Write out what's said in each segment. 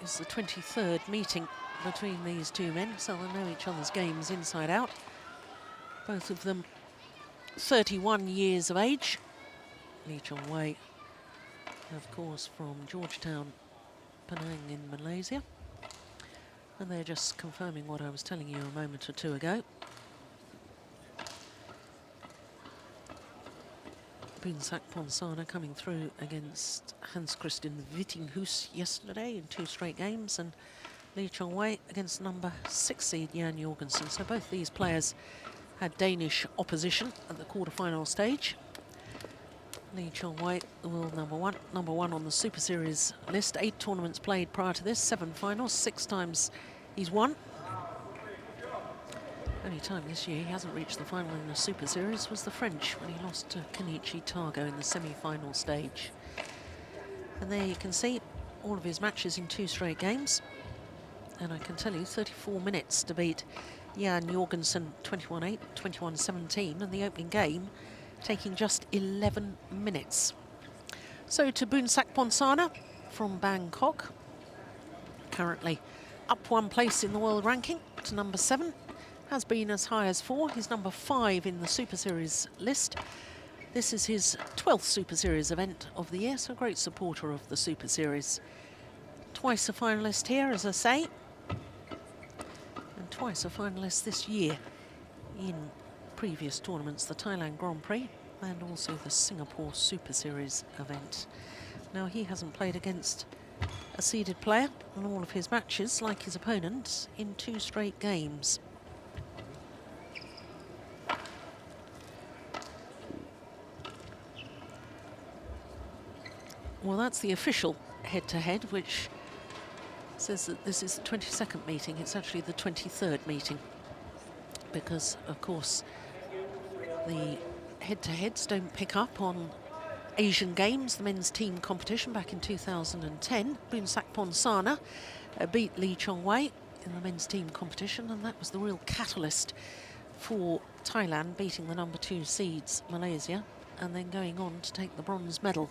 This is the 23rd meeting between these two men, so they know each other's games inside out. Both of them 31 years of age. Lee Chong-wei, of course, from Georgetown, Penang in Malaysia. And they're just confirming what I was telling you a moment or two ago. PONSANA coming through against Hans Christian Wittinghus yesterday in 2 straight games, and Lee Chong-wei against number 6 seed Jan Jorgensen. So both these players had Danish opposition at the quarterfinal stage. Lee Chong-wei, the world number one on the Super Series list. 8 tournaments played prior to this, 7 finals, 6 times he's won. Only time this year he hasn't reached the final in the Super Series was the French, when he lost to Kenichi Targo in the semi-final stage. And there you can see all of his matches in 2 straight games. And I can tell you, 34 minutes to beat Jan Jorgensen 21-8, 21-17, and the opening game taking just 11 minutes. So to PONSANA from Bangkok, currently up 1 place in the world ranking to number 7. Has been as high as 4. He's number 5 in the Super Series list. This is his 12th Super Series event of the year, so a great supporter of the Super Series. Twice a finalist here, as I say, and twice a finalist this year in previous tournaments, the Thailand Grand Prix and also the Singapore Super Series event. Now, he hasn't played against a seeded player in all of his matches, like his opponent, in 2 straight games. Well, that's the official head-to-head, which says that this is the 22nd meeting. It's actually the 23rd meeting, because, of course, the head-to-heads don't pick up on Asian Games, the men's team competition back in 2010. PONSANA beat Lee Chong-wei in the men's team competition, and that was the real catalyst for Thailand beating the number 2 seeds, Malaysia, and then going on to take the bronze medal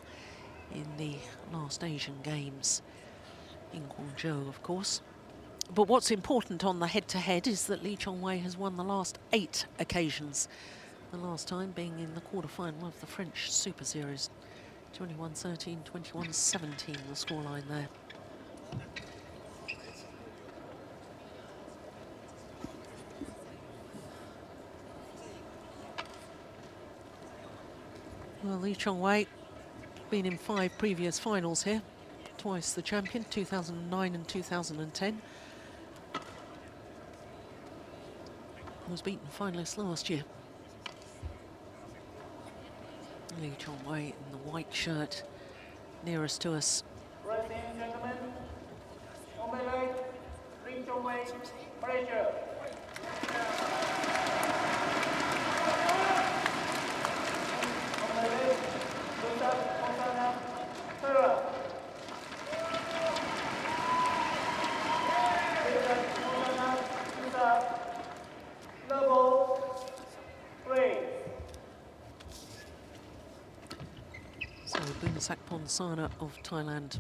in the last Asian Games in Guangzhou, of course. But what's important on the head-to-head is that Lee Chong-wei has won the last 8 occasions, the last time being in the quarter-final of the French Super Series. 21-13, 21-17, the scoreline there. Well, Lee Chong-wei been in 5 previous finals here, twice the champion, 2009 and 2010. Was beaten finalist last year. Lee Chong-wei in the white shirt, nearest to us. Ladies and gentlemen, on my right, Lee Chong-wei, Malaysia. On my left, PONSANA, Thailand. PONSANA, level 3. So PONSANA of Thailand,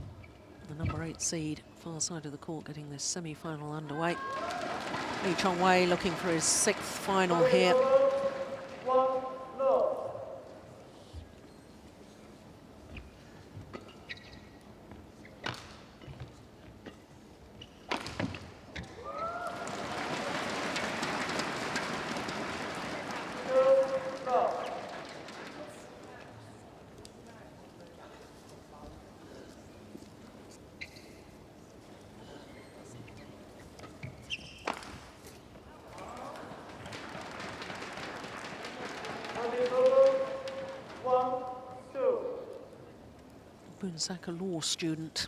the number 8 seed, far side of the court, getting this semi-final underway. Lee Chong-wei looking for his 6th final here. A law student,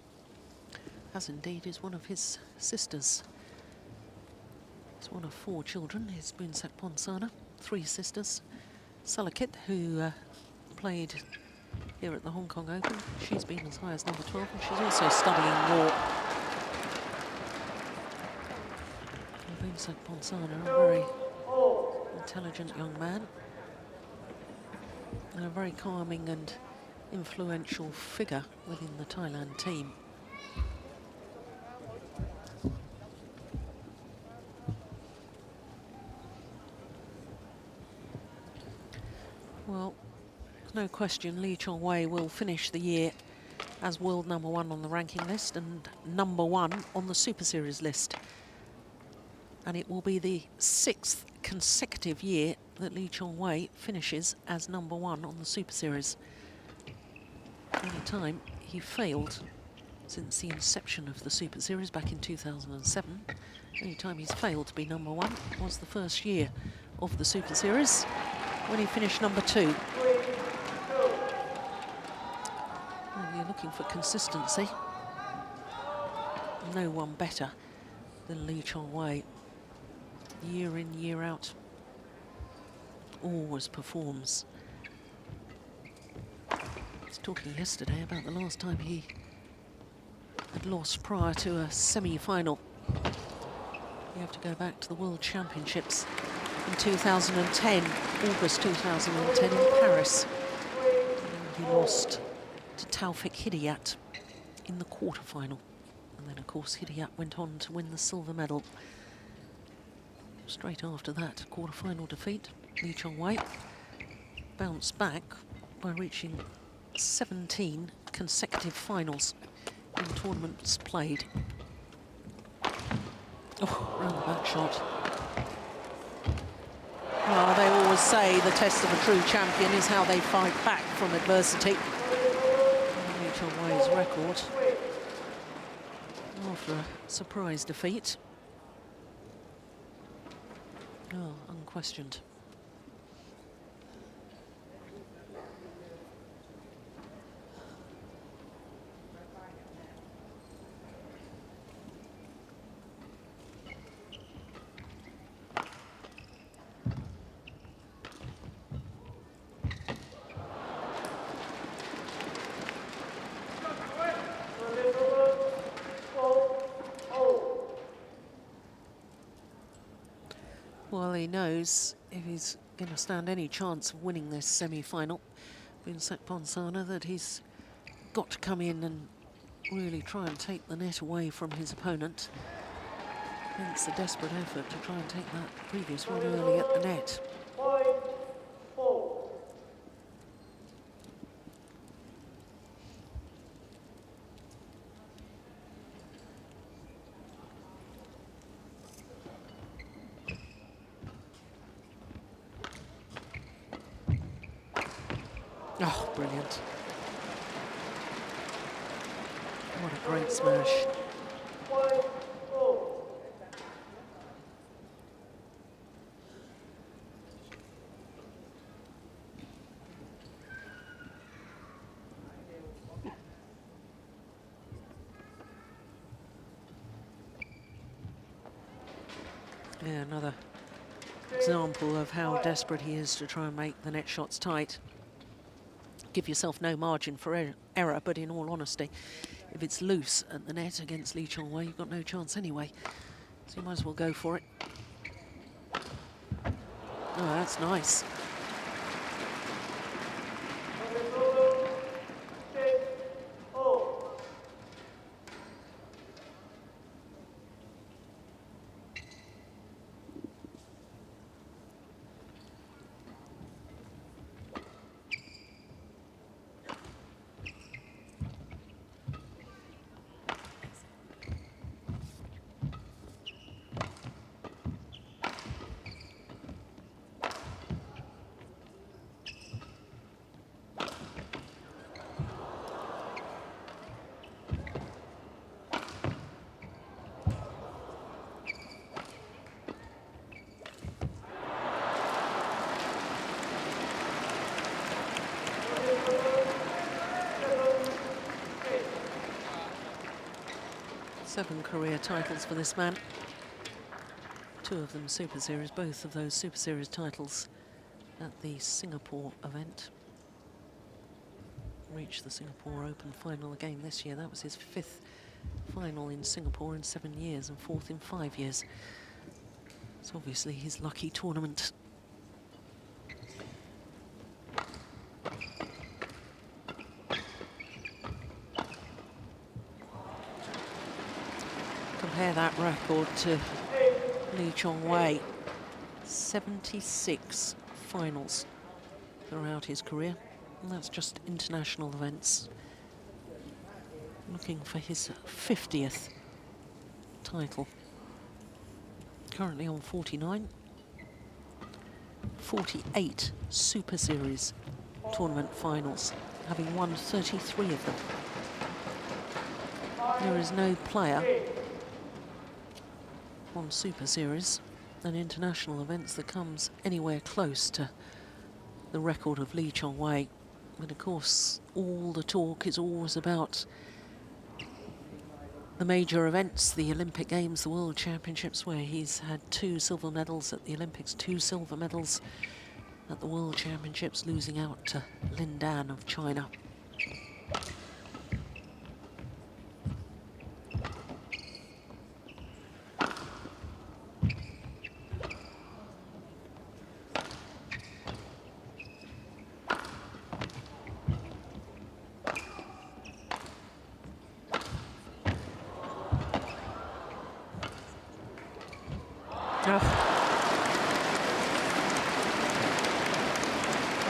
as indeed is one of his sisters. He's one of 4 children. He's PONSANA, 3 sisters. Salakit, who played here at the Hong Kong Open, she's been as high as number 12, and she's also studying law. PONSANA, a very intelligent young man, and a very calming and influential figure within the Thailand team. no question Lee Chong-wei will finish the year as world #1 on the ranking list and #1 on the Super Series list. And it will be the 6th consecutive year that Lee Chong-wei finishes as #1 on the Super Series. The only time he failed since the inception of the Super Series back in 2007. The only time he's failed to be #1 was the first year of the Super Series when he finished #2. Well, you're looking for consistency. No one better than Lee Chong-wei. Year in, year out, always performs. I was talking yesterday about the last time he had lost prior to a semi-final. You have to go back to the World Championships in 2010, August 2010 in Paris. And he lost to Taufik Hidayat in the quarter-final. And then, of course, Hidayat went on to win the silver medal. Straight after that quarter-final defeat, Lee Chong-wei bounced back by reaching 17 consecutive finals in tournaments played. Oh, round the back shot. Well, they always say the test of a true champion is how they fight back from adversity. Lee Chong-wei's record after a surprise defeat. Oh, unquestioned. Well, he knows if he's going to stand any chance of winning this semi-final, PONSANA, that he's got to come in and really try and take the net away from his opponent. Hence the desperate effort to try and take that previous one early at the net. Oh, brilliant. What a great smash. Yeah, another example of how desperate he is to try and make the net shots tight. Give yourself no margin for error, but in all honesty, if it's loose at the net against Lee Chong-wei, you've got no chance anyway. So you might as well go for it. Oh, that's nice. Seven career titles for this man. Two of them Super Series, both of those Super Series titles at the Singapore event. Reached the Singapore Open final again this year. That was his 5th final in Singapore in 7 years and 4th in 5 years. It's obviously his lucky tournament. Compare that record to Lee Chong-wei. 76 finals throughout his career. And that's just international events. Looking for his 50th title. Currently on 49. 48 Super Series tournament finals, having won 33 of them. There is no player on Super Series and international events that comes anywhere close to the record of Lee Chong-wei. But of course, all the talk is always about the major events, the Olympic Games, the World Championships, where he's had 2 silver medals at the Olympics, 2 silver medals at the World Championships, losing out to Lin Dan of China.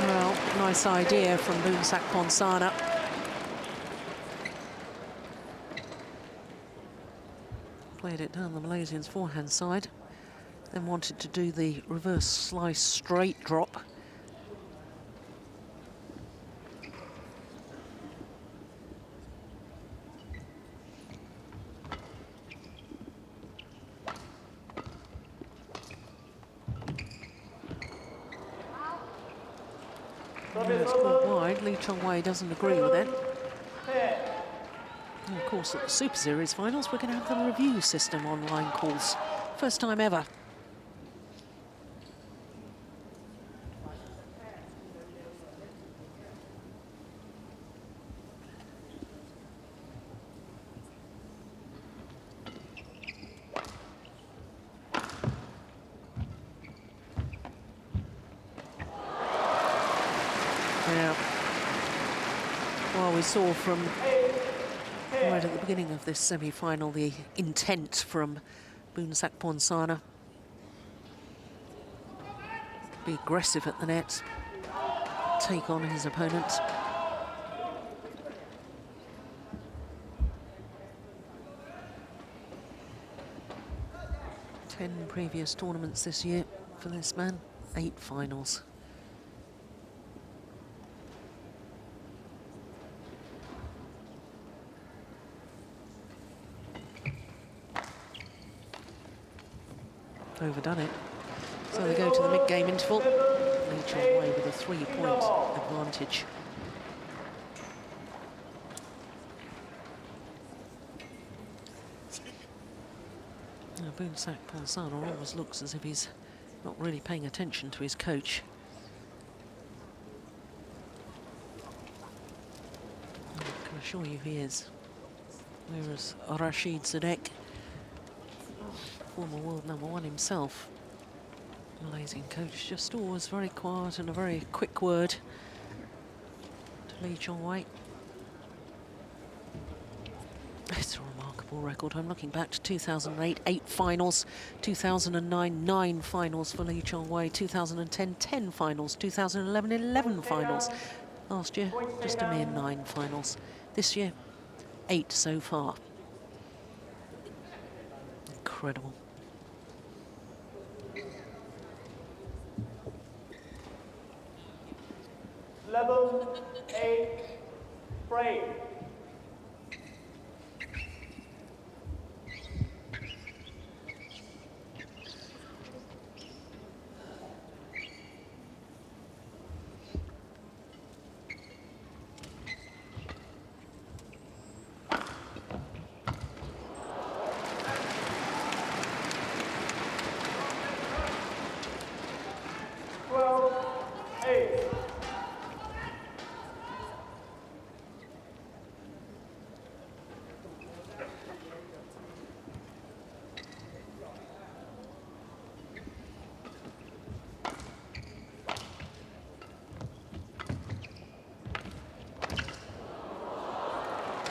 Well, nice idea from PONSANA. Played it down the Malaysian's forehand side. Then wanted to do the reverse slice straight drop. It's called wide. Lee Chong-wei doesn't agree with it. And of course, at the Super Series finals, we're going to have the review system online calls. First time ever. Yeah. Well, we saw from right at the beginning of this semi-final the intent from PONSANA. Be aggressive at the net, take on his opponent. Ten previous tournaments this year for this man, 8 finals. Overdone it. So they go to the mid-game interval. Lee Chong-wei with a 3-point advantage. Now, PONSANA always looks as if he's not really paying attention to his coach. I can assure you he is. Whereas Rashid Sadek, former world #1 himself, Malaysian coach, just always very quiet and a very quick word to Lee Chong-wei. It's a remarkable record. I'm looking back to 2008, 8 finals, 2009, 9 finals for Lee Chong-wei, 2010, 10 finals, 2011, 11 finals. Last year, just a mere 9 finals. This year, 8 so far. Incredible. Level 8, break.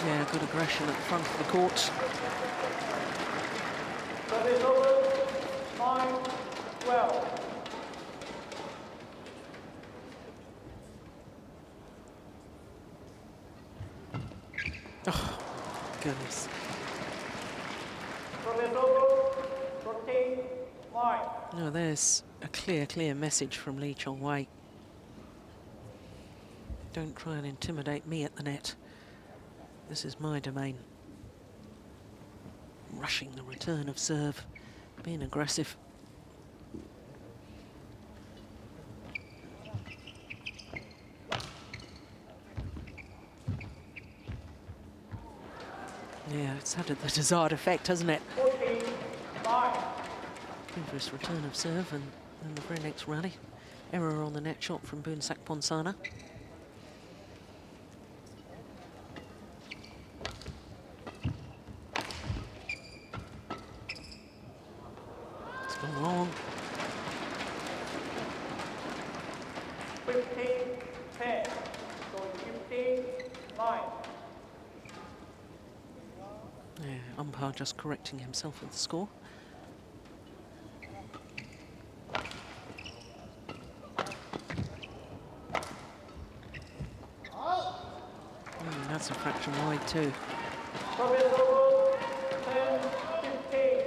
Yeah, good aggression at the front of the court. Service over, 9-12. goodness. Service over. Rotate. Mine. No, there's a clear message from Lee Chong-wei. Don't try and intimidate me at the net. This is my domain. Rushing the return of serve, being aggressive. Yeah, it's had the desired effect, hasn't it? 14. Mine. Dangerous return of serve, and in the very next rally, error on the net shot from PONSANA. It's gone long. 15. 10. Going 15. 9. Yeah, umpire just correcting himself with the score. That's a fraction wide too. Service over. 10. 15.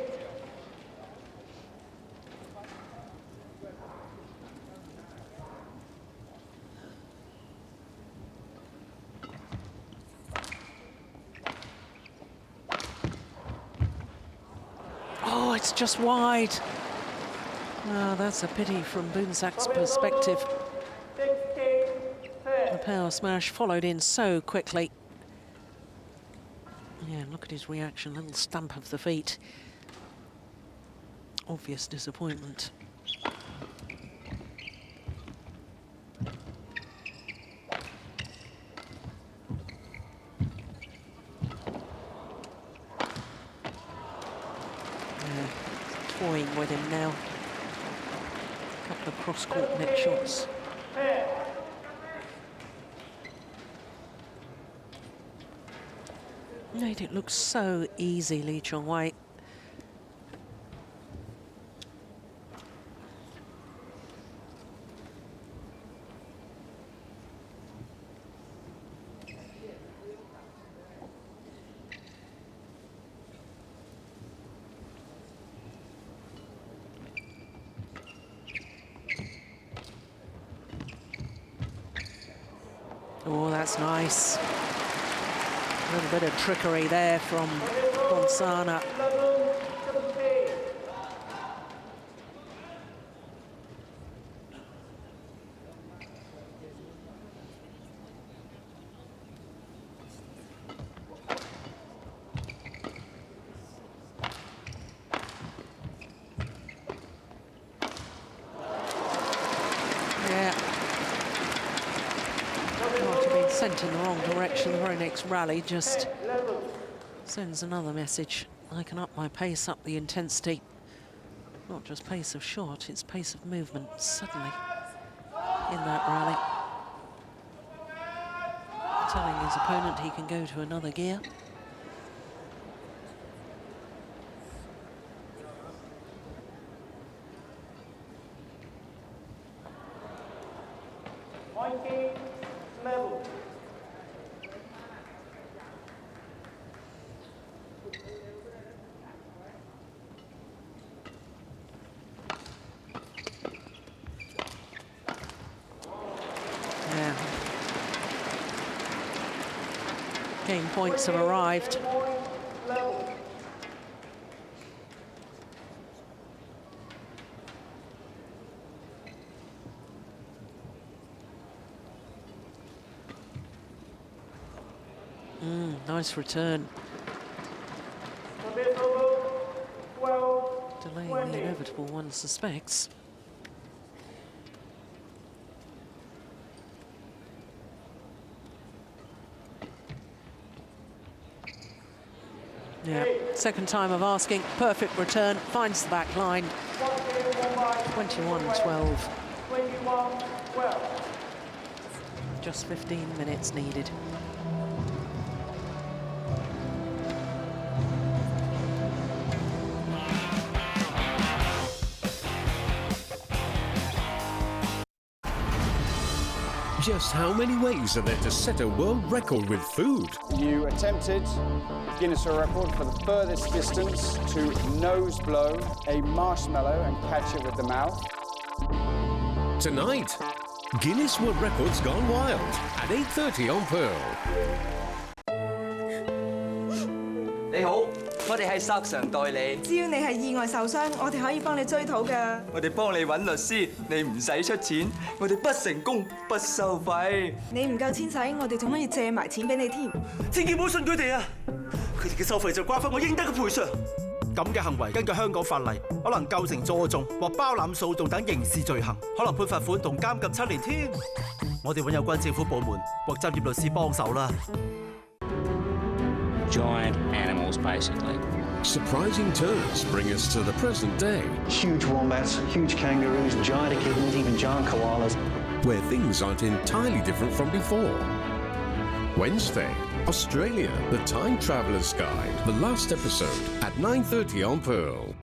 Oh, it's just wide. Oh, that's a pity from Boonsak's perspective. 16. The 10. power smash followed in so quickly. Yeah, look at his reaction, little stamp of the feet. Obvious disappointment. Yeah, toying with him now. A couple of cross-court net shots. 10. Made it look so easy, Lee Chong-wei. Oh, that's nice. A little bit of trickery there from PONSANA. 11. 17. Yeah. After being sent in the wrong direction, the very next rally just sends another message. I can up my pace, up the intensity. Not just pace of shot, it's pace of movement suddenly in that rally. Telling his opponent he can go to another gear. Level. Yeah. Game points have arrived. Level. Nice return. Service over. 12. Delaying 20. the inevitable, one suspects. Yeah, second time of asking. Perfect return, finds the back line. 21-12. 21-12. Just 15 minutes needed. Just how many ways are there to set a world record with food? You attempted Guinness World Record for the furthest distance to nose blow a marshmallow and catch it with the mouth. Tonight, Guinness World Records Gone Wild at 8:30 on Pearl. 你好，我哋係索償代理。只要你係意外受傷，我哋可以幫你追討㗎。我哋幫你揾律師，你唔使出錢，我哋不成功不收費。你唔夠錢使，我哋仲可以借埋錢俾你添。千祈唔好信佢哋啊！佢哋嘅收費就瓜分我應得嘅賠償。咁嘅行為根據香港法例，可能構成助訟或包攬訴訟等刑事罪行，可能判罰款同監禁7年添。我哋揾有關政府部門或執業律師幫手啦。Giant animals, basically. Surprising turns bring us to the present day, Huge wombats, huge kangaroos, giant echidnas, even giant koalas. where things aren't entirely different from before. Wednesday, Australia, the Time Traveller's Guide, the last episode at 9:30 on Pearl.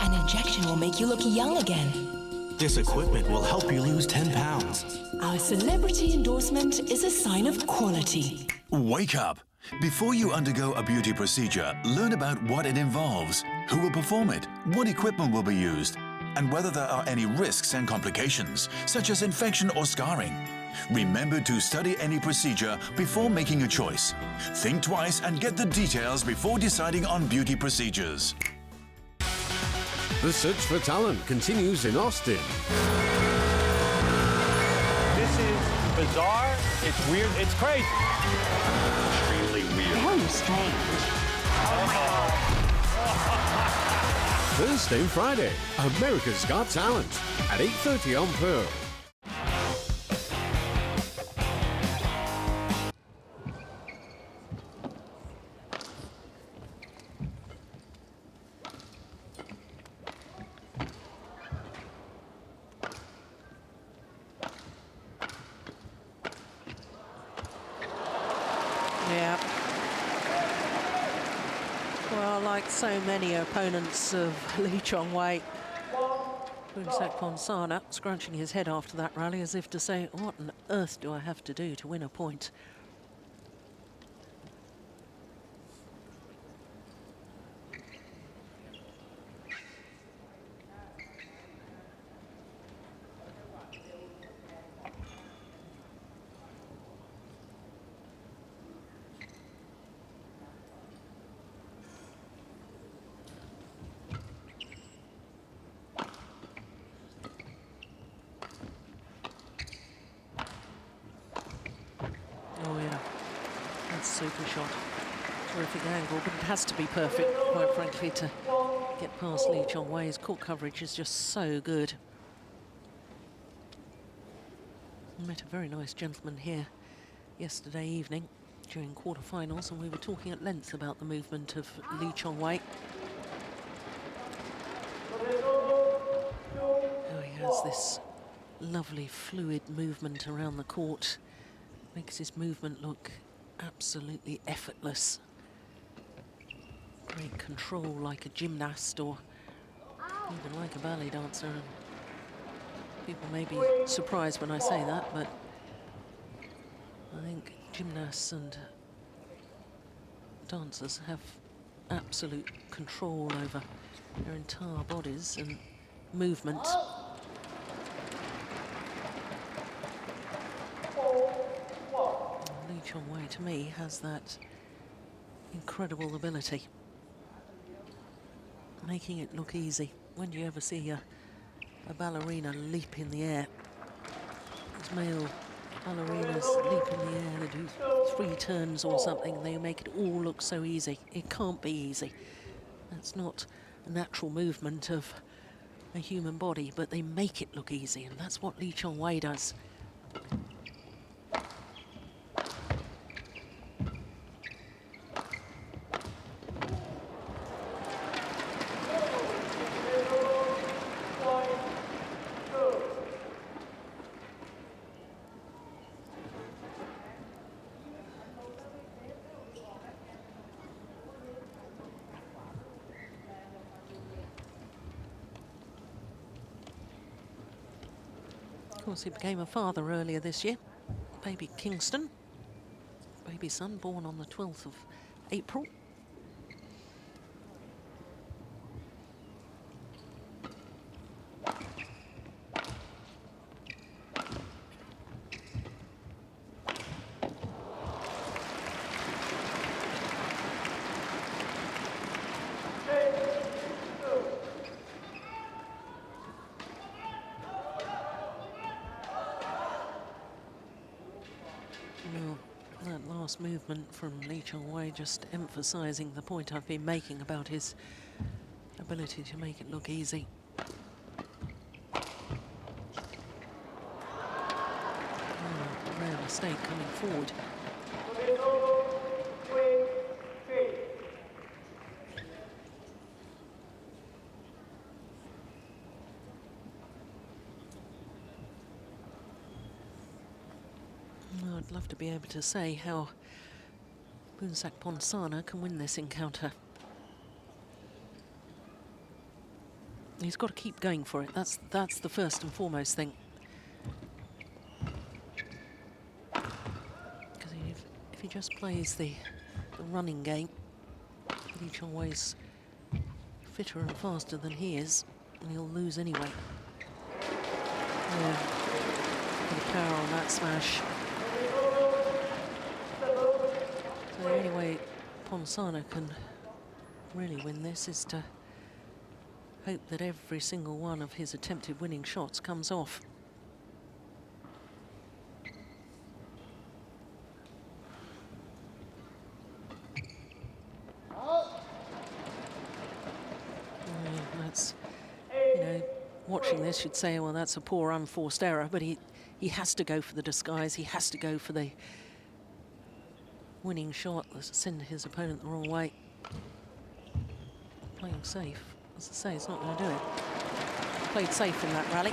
An injection will make you look young again. This equipment will help you lose 10 pounds. Our celebrity endorsement is a sign of quality. Wake up! Before you undergo a beauty procedure, learn about what it involves, who will perform it, what equipment will be used, and whether there are any risks and complications, such as infection or scarring. Remember to study any procedure before making a choice. Think twice and get the details before deciding on beauty procedures. The search for talent continues in Austin. This is bizarre, it's weird, it's crazy. Extremely weird. Very strange. Oh my God. Thursday and Friday, America's Got Talent at 8:30 on Pearl. Yeah. Well, like so many opponents of Lee Chong-wei, PONSANA scrunching his head after that rally as if to say, what on earth do I have to do to win a point? Oh yeah, that's super shot. Terrific angle, but it has to be perfect, quite frankly, to get past Lee Chong-wei's court coverage is just so good. I met a very nice gentleman here yesterday evening during quarterfinals, and we were talking at length about the movement of Lee Chong-wei. Oh, he has this lovely fluid movement around the court. Makes his movement look absolutely effortless. Great control, like a gymnast or even like a ballet dancer. And people may be surprised when I say that, but I think gymnasts and dancers have absolute control over their entire bodies and movement. Lee Chong-wei, to me, has that incredible ability, making it look easy. When do you ever see a ballerina leap in the air? These male ballerinas leap in the air, they do 3 turns or something, they make it all look so easy. It can't be easy. That's not a natural movement of a human body, but they make it look easy, and that's what Lee Chong-wei does. Of course, he became a father earlier this year. baby Kingston, baby son born on the 12th of April. That last movement from Lee Chong-wei just emphasising the point I've been making about his ability to make it look easy. Rare mistake coming forward. I'd love to be able to say how PONSANA can win this encounter. He's got to keep going for it. That's the first and foremost thing. Because if he just plays the running game, Lee Chong-wei's fitter and faster than he is, and he'll lose anyway. Yeah, the power on that smash. So the only way PONSANA can really win this is to hope that every single one of his attempted winning shots comes off. That's, you know, watching this you'd say, well, that's a poor unforced error, but he has to go for the disguise, he has to go for the winning shot that send his opponent the wrong way. Playing safe, as I say, it's not going to do it. Played safe in that rally,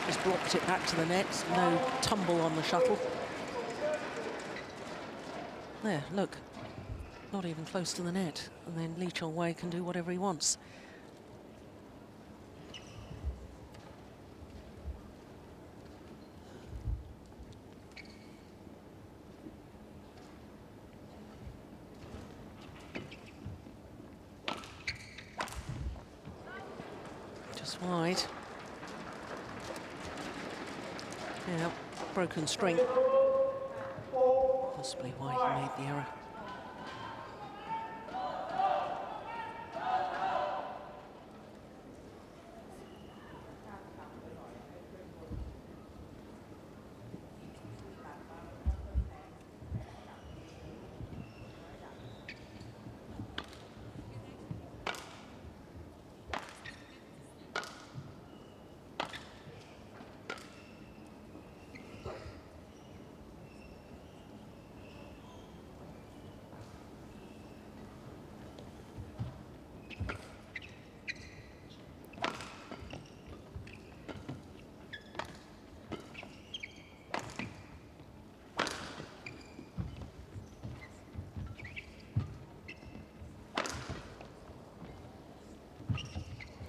just blocked it back to the net, no tumble on the shuttle. There, look, not even close to the net, and then Lee Chong-wei can do whatever he wants. Wide. Yeah, broken string. Possibly why he made the error.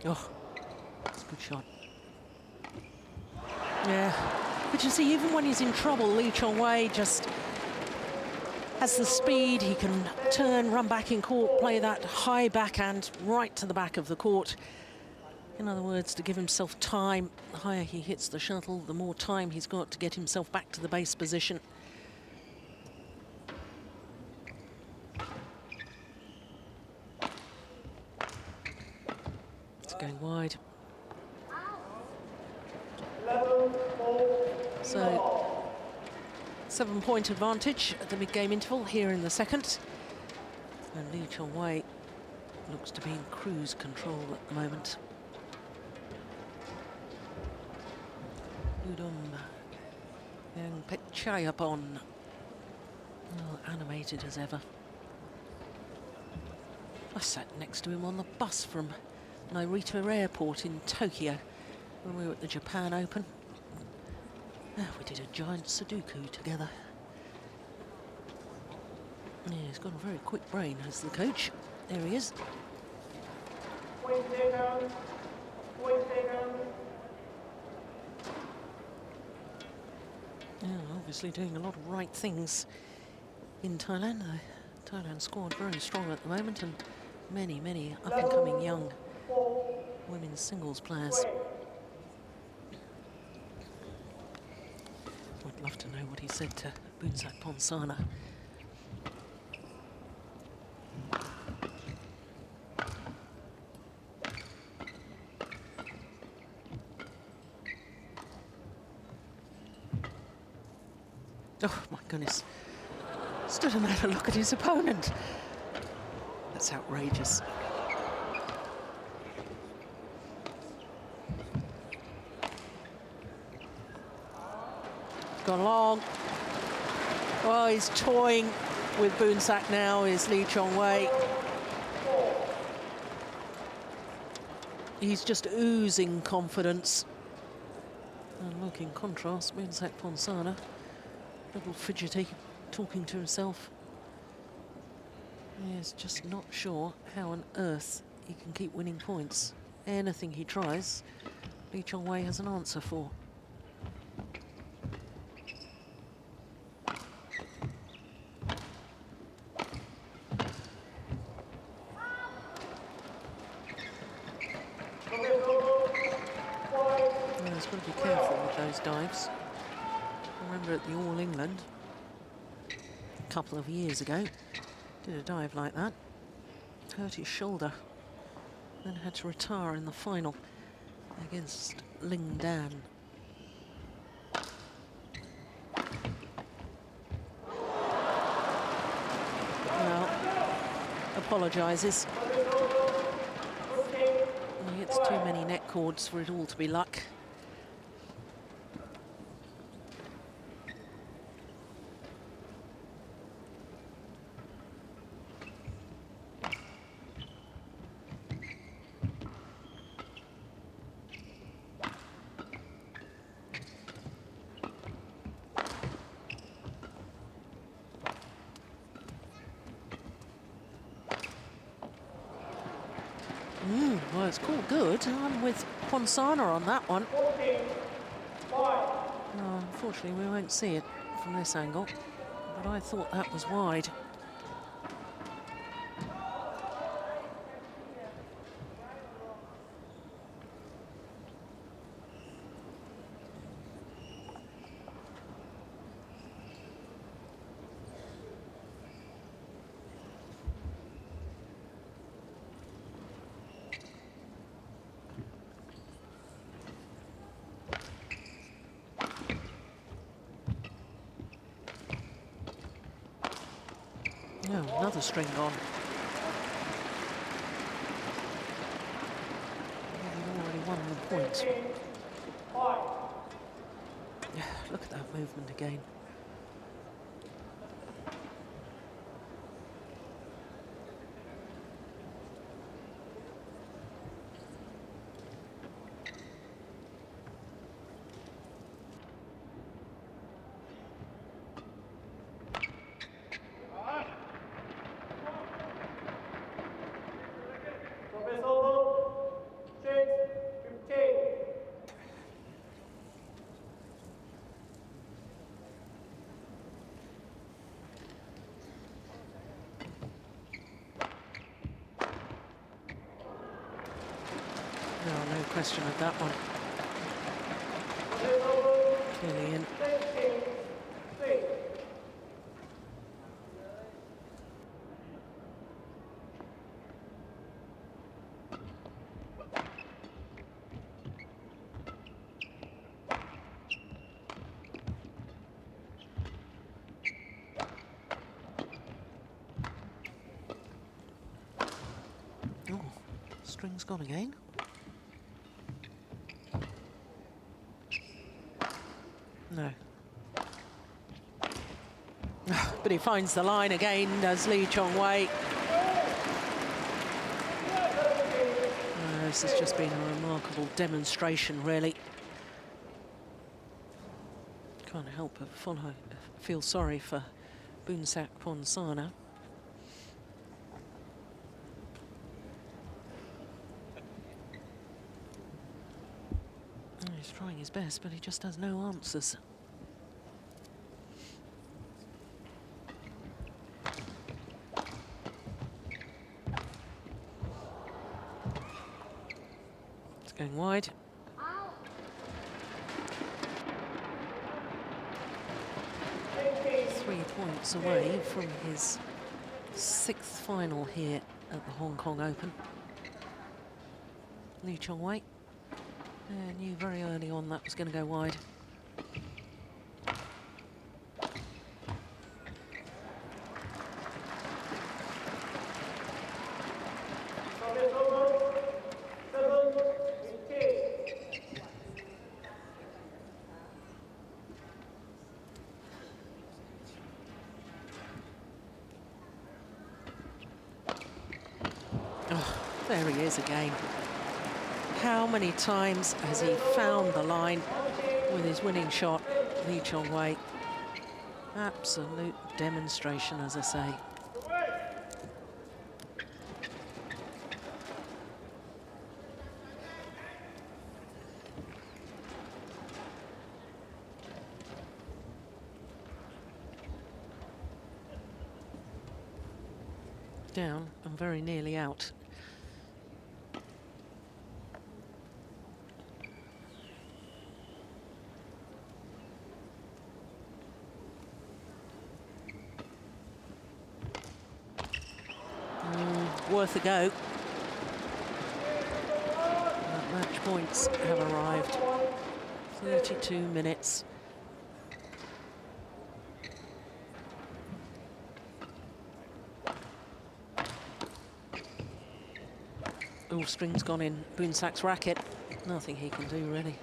Oh, that's a good shot. Yeah, but you see, even when he's in trouble, Lee Chong-wei just has the speed. He can turn, run back in court, play that high backhand right to the back of the court. In other words, to give himself time. The higher he hits the shuttle, the more time he's got to get himself back to the base position. Going wide. So 7-point advantage at the mid-game interval here in the second. And Lee Chong-wei looks to be in cruise control at the moment. Udom Yang Pechayapon, animated as ever. I sat next to him on the bus from Narita Airport in Tokyo when we were at the Japan Open. We did a giant Sudoku together. Yeah, he's got a very quick brain, has the coach. There he is. Yeah, obviously doing a lot of right things in Thailand. The Thailand squad very strong at the moment, and many, many up-and-coming young women's singles players. I'd love to know what he said to PONSANA. Oh my goodness. Stood and had a look at his opponent. That's outrageous. Gone long. Oh, he's toying with Boonsak now, is Lee Chong-wei. He's just oozing confidence. And look, in contrast, PONSANA, a little fidgety, talking to himself. He's just not sure how on earth he can keep winning points. Anything he tries, Lee Chong-wei has an answer for. He's got to be careful with those dives. I remember at the All England a couple of years ago, did a dive like that, hurt his shoulder, then had to retire in the final against Ling Dan. Well, apologises. He hits too many net cords for it all to be luck. Well, it's called good. I'm with PONSANA on that one. Oh, unfortunately, we won't see it from this angle, but I thought that was wide. Oh, another string gone. We've already won the point. Yeah, look at that movement again. No question of that one. Clearly in. Oh, string's gone again. No. But he finds the line again, does Lee Chong-wei. This has just been a remarkable demonstration, really. Can't help but feel sorry for PONSANA. He's trying his best, but he just has no answers. Going wide. 3 points away from his 6th final here at the Hong Kong Open. Lee Chong-wei knew very early on that was going to go wide. There he is again. How many times has he found the line with his winning shot, Lee Chong-wei? Absolute demonstration, as I say. Down and very nearly out. Worth a go. Match points have arrived. 32 minutes. All strings gone in Boonsak's racket. Nothing he can do, really.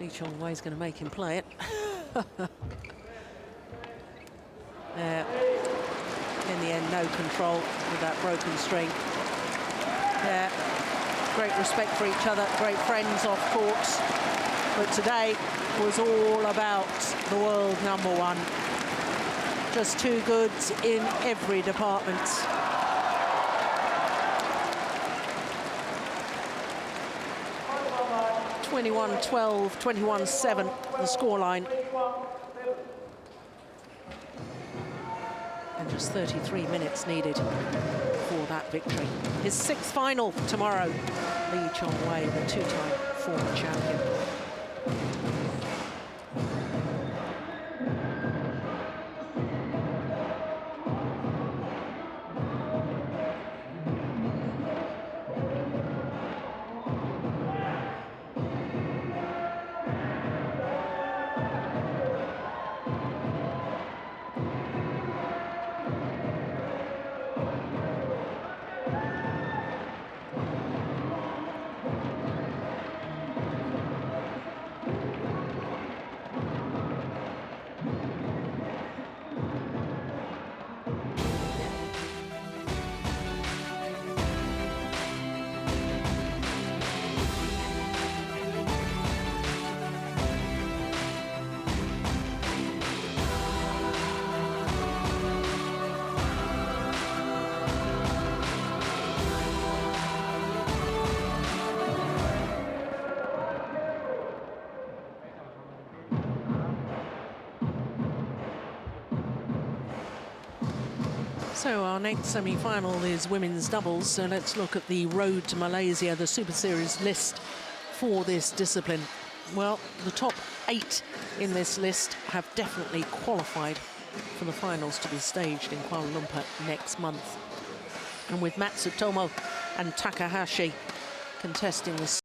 Lee Chong-wei's going to make him play it. In the end, no control with that broken string. Yeah, great respect for each other, great friends off courts. But today was all about the world #1. Just too good in every department. (21-12, 21-7) the scoreline. And just 33 minutes needed for that victory. His 6th final tomorrow. Lee Chong-wei, the 2-time former champion. So our next semi-final is women's doubles. So let's look at the road to Malaysia, the Super Series list for this discipline. Well, the top 8 in this list have definitely qualified for the finals to be staged in Kuala Lumpur next month. And with Matsutomo and Takahashi contesting the